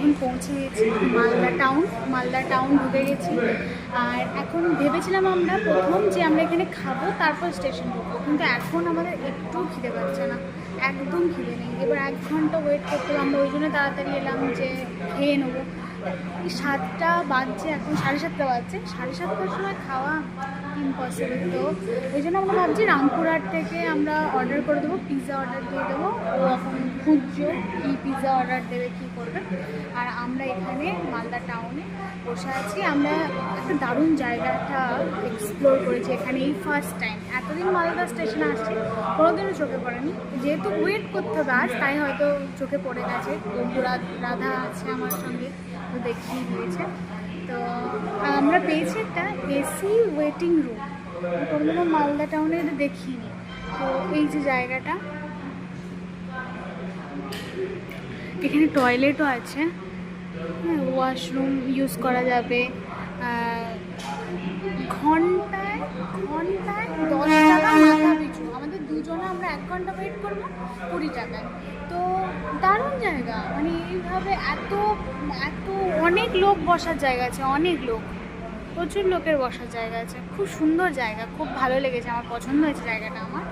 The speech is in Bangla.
এখন পৌঁছে গেছি মালদা টাউন ঢুকে গেছি। আর এখন ভেবেছিলাম আমরা প্রথম যে আমরা এখানে খাবো, তারপর স্টেশন ঢুকবো, কিন্তু এখন আমাদের একটু খিদে পাচ্ছে না, একদম খিদে নেই। এবার 1 ঘন্টা ওয়েট করতে হবে, আমরা ওই জন্য তাড়াতাড়ি এলাম যে খেয়ে নেবো। 7টা বাজছে, এখন 7:30 বাজছে, 7:30টার সময় খাওয়া ইম্পসিবল। তো ওই জন্য আমরা ভাবছি রামপুরহাট থেকে আমরা অর্ডার করে দেবো, পিৎজা অর্ডার দিয়ে দেবো। ও এখন খুঁজছো কী পিৎজা অর্ডার দেবে, কী করবে। আর আমরা এখানে মালদা টাউনে বসে আছি। আমরা একটা দারুণ জায়গাটা এক্সপ্লোর করেছি এখানে এই ফার্স্ট টাইম। এতদিন মালদা স্টেশনে আসছি, কোনোদিনও চোখে পড়েনি, যেহেতু ওয়েট করতে হবে আজ, তাই হয়তো চোখে পড়ে গেছে। রাধা আছে আমার সঙ্গে, তো দেখিয়ে দিয়েছে। তো আমরা পেয়েছি একটা এসি ওয়েটিং রুম, কোনোদিনও মালদা টাউনে এটা দেখিনি। তো এই যে জায়গাটা, এখানে টয়লেটও আছে, হ্যাঁ, ওয়াশরুম ইউজ করা যাবে। ঘন্টায় 10 টাকা মাথা পিছু। আমাদের দুজনে আমরা 1 ঘন্টা ওয়েট করবো 20 টাকায়। তো দারুণ জায়গা, মানে এইভাবে এত অনেক লোক বসার জায়গা আছে, অনেক লোক, প্রচুর লোকের বসার জায়গা আছে। খুব সুন্দর জায়গা, খুব ভালো লেগেছে, আমার পছন্দ হয়েছে জায়গাটা আমার।